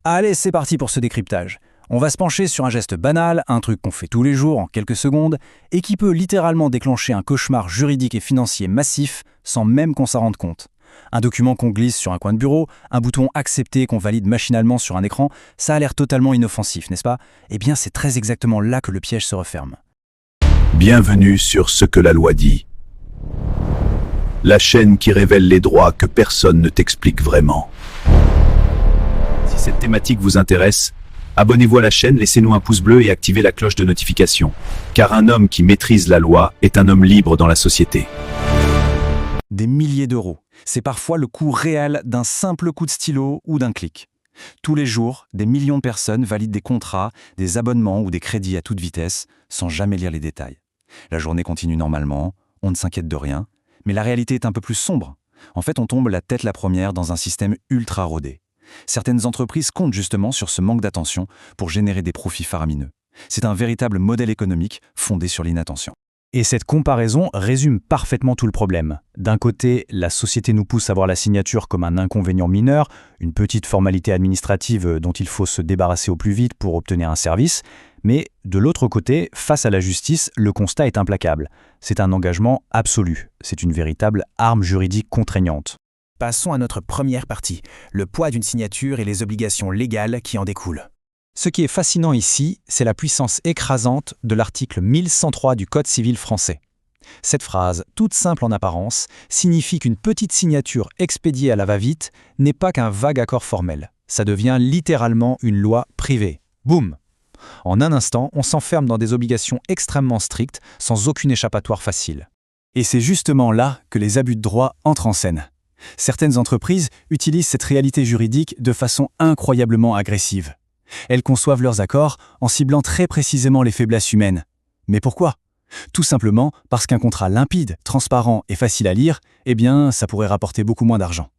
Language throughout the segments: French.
Allez, c'est parti pour ce décryptage. On va se pencher sur un geste banal, un truc qu'on fait tous les jours en quelques secondes, et qui peut littéralement déclencher un cauchemar juridique et financier massif sans même qu'on s'en rende compte. Un document qu'on glisse sur un coin de bureau, un bouton accepter qu'on valide machinalement sur un écran, ça a l'air totalement inoffensif, n'est-ce pas? Eh bien, c'est très exactement là que le piège se referme. Bienvenue sur Ce que la loi dit. La chaîne qui révèle les droits que personne ne t'explique vraiment. Si cette thématique vous intéresse, abonnez-vous à la chaîne, laissez-nous un pouce bleu et activez la cloche de notification. Car un homme qui maîtrise la loi est un homme libre dans la société. Des milliers d'euros. C'est parfois le coût réel d'un simple coup de stylo ou d'un clic. Tous les jours, des millions de personnes valident des contrats, des abonnements ou des crédits à toute vitesse, sans jamais lire les détails. La journée continue normalement, on ne s'inquiète de rien, mais la réalité est un peu plus sombre. En fait, on tombe la tête la première dans un système ultra rodé. Certaines entreprises comptent justement sur ce manque d'attention pour générer des profits faramineux. C'est un véritable modèle économique fondé sur l'inattention. Et cette comparaison résume parfaitement tout le problème. D'un côté, la société nous pousse à voir la signature comme un inconvénient mineur, une petite formalité administrative dont il faut se débarrasser au plus vite pour obtenir un service. Mais de l'autre côté, face à la justice, le constat est implacable. C'est un engagement absolu. C'est une véritable arme juridique contraignante. Passons à notre première partie, le poids d'une signature et les obligations légales qui en découlent. Ce qui est fascinant ici, c'est la puissance écrasante de l'article 1103 du Code civil français. Cette phrase, toute simple en apparence, signifie qu'une petite signature expédiée à la va-vite n'est pas qu'un vague accord formel. Ça devient littéralement une loi privée. Boum! En un instant, on s'enferme dans des obligations extrêmement strictes, sans aucune échappatoire facile. Et c'est justement là que les abus de droit entrent en scène. Certaines entreprises utilisent cette réalité juridique de façon incroyablement agressive. Elles conçoivent leurs accords en ciblant très précisément les faiblesses humaines. Mais pourquoi? Tout simplement parce qu'un contrat limpide, transparent et facile à lire, eh bien, ça pourrait rapporter beaucoup moins d'argent.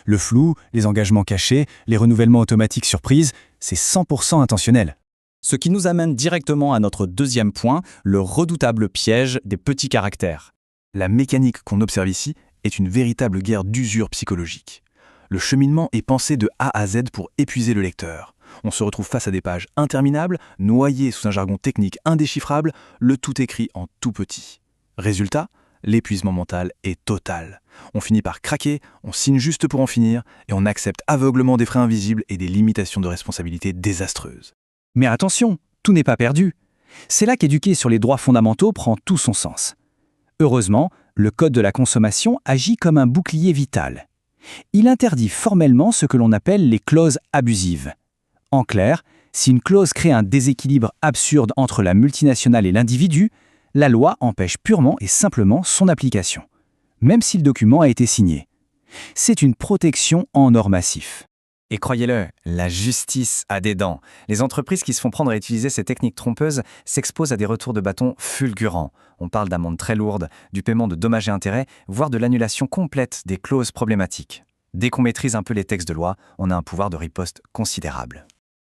Le flou, les engagements cachés, les renouvellements automatiques surprises, c'est 100% intentionnel. Ce qui nous amène directement à notre deuxième point, le redoutable piège des petits caractères. La mécanique qu'on observe ici est une véritable guerre d'usure psychologique. Le cheminement est pensé de A à Z pour épuiser le lecteur. On se retrouve face à des pages interminables, noyées sous un jargon technique indéchiffrable, le tout écrit en tout petit. Résultat, l'épuisement mental est total. On finit par craquer, on signe juste pour en finir, et on accepte aveuglement des frais invisibles et des limitations de responsabilité désastreuses. Mais attention, tout n'est pas perdu. C'est là qu'éduquer sur les droits fondamentaux prend tout son sens. Heureusement, le Code de la consommation agit comme un bouclier vital. Il interdit formellement ce que l'on appelle les clauses abusives. En clair, si une clause crée un déséquilibre absurde entre la multinationale et l'individu, la loi empêche purement et simplement son application, même si le document a été signé. C'est une protection en or massif. Et croyez-le, la justice a des dents. Les entreprises qui se font prendre à utiliser ces techniques trompeuses s'exposent à des retours de bâton fulgurants. On parle d'amendes très lourdes, du paiement de dommages et intérêts, voire de l'annulation complète des clauses problématiques. Dès qu'on maîtrise un peu les textes de loi, on a un pouvoir de riposte considérable.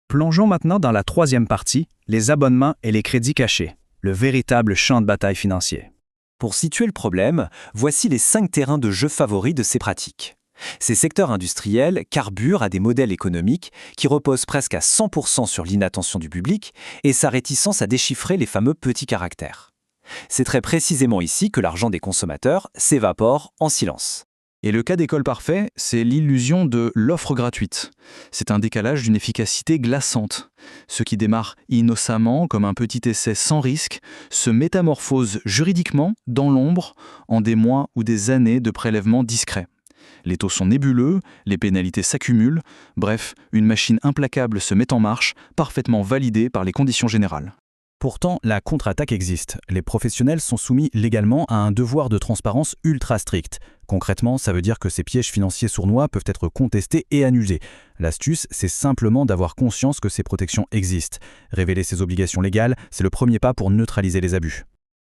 Plongeons maintenant dans la troisième partie, les abonnements et les crédits cachés, le véritable champ de bataille financier. Pour situer le problème, voici les 5 terrains de jeu favoris de ces pratiques. Ces secteurs industriels carburent à des modèles économiques qui reposent presque à 100% sur l'inattention du public et sa réticence à déchiffrer les fameux petits caractères. C'est très précisément ici que l'argent des consommateurs s'évapore en silence. Et le cas d'école parfait, c'est l'illusion de l'offre gratuite. C'est un décalage d'une efficacité glaçante. Ce qui démarre innocemment comme un petit essai sans risque se métamorphose juridiquement dans l'ombre en des mois ou des années de prélèvements discrets. Les taux sont nébuleux, les pénalités s'accumulent, bref, une machine implacable se met en marche, parfaitement validée par les conditions générales. Pourtant, la contre-attaque existe. Les professionnels sont soumis légalement à un devoir de transparence ultra strict. Concrètement, ça veut dire que ces pièges financiers sournois peuvent être contestés et annulés. L'astuce, c'est simplement d'avoir conscience que ces protections existent. Révéler ces obligations légales, c'est le premier pas pour neutraliser les abus.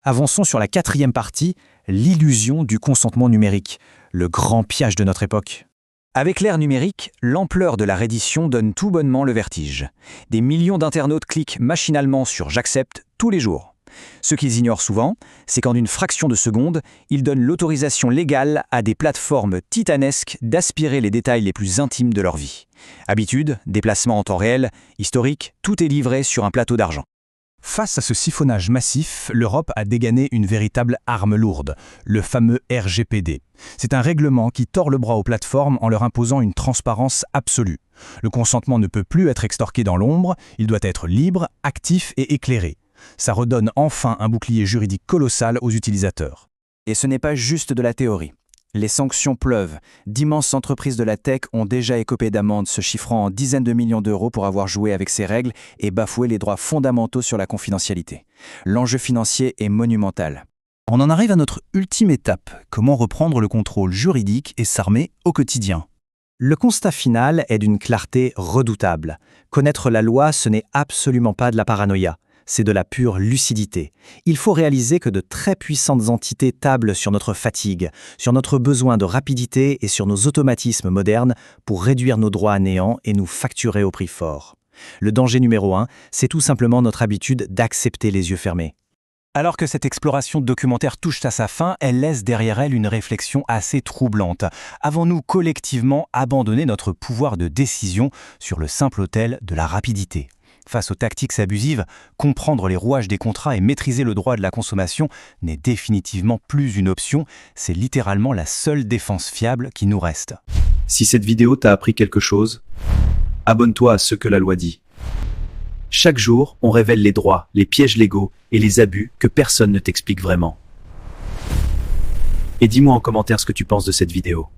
Avançons sur la 4e partie, l'illusion du consentement numérique, le grand piège de notre époque. Avec l'ère numérique, l'ampleur de la reddition donne tout bonnement le vertige. Des millions d'internautes cliquent machinalement sur « J'accepte » tous les jours. Ce qu'ils ignorent souvent, c'est qu'en une fraction de seconde, ils donnent l'autorisation légale à des plateformes titanesques d'aspirer les détails les plus intimes de leur vie. Habitudes, déplacements en temps réel, historique, tout est livré sur un plateau d'argent. Face à ce siphonnage massif, l'Europe a dégainé une véritable arme lourde, le fameux RGPD. C'est un règlement qui tord le bras aux plateformes en leur imposant une transparence absolue. Le consentement ne peut plus être extorqué dans l'ombre, il doit être libre, actif et éclairé. Ça redonne enfin un bouclier juridique colossal aux utilisateurs. Et ce n'est pas juste de la théorie. Les sanctions pleuvent. D'immenses entreprises de la tech ont déjà écopé d'amendes se chiffrant en dizaines de millions d'euros pour avoir joué avec ces règles et bafoué les droits fondamentaux sur la confidentialité. L'enjeu financier est monumental. On en arrive à notre ultime étape, comment reprendre le contrôle juridique et s'armer au quotidien. Le constat final est d'une clarté redoutable. Connaître la loi, ce n'est absolument pas de la paranoïa. C'est de la pure lucidité. Il faut réaliser que de très puissantes entités tablent sur notre fatigue, sur notre besoin de rapidité et sur nos automatismes modernes pour réduire nos droits à néant et nous facturer au prix fort. Le danger numéro 1, c'est tout simplement notre habitude d'accepter les yeux fermés. Alors que cette exploration documentaire touche à sa fin, elle laisse derrière elle une réflexion assez troublante. Avons-nous collectivement abandonné notre pouvoir de décision sur le simple autel de la rapidité ? Face aux tactiques abusives, comprendre les rouages des contrats et maîtriser le droit de la consommation n'est définitivement plus une option, c'est littéralement la seule défense fiable qui nous reste. Si cette vidéo t'a appris quelque chose, abonne-toi à Ce que la loi dit. Chaque jour, on révèle les droits, les pièges légaux et les abus que personne ne t'explique vraiment. Et dis-moi en commentaire ce que tu penses de cette vidéo.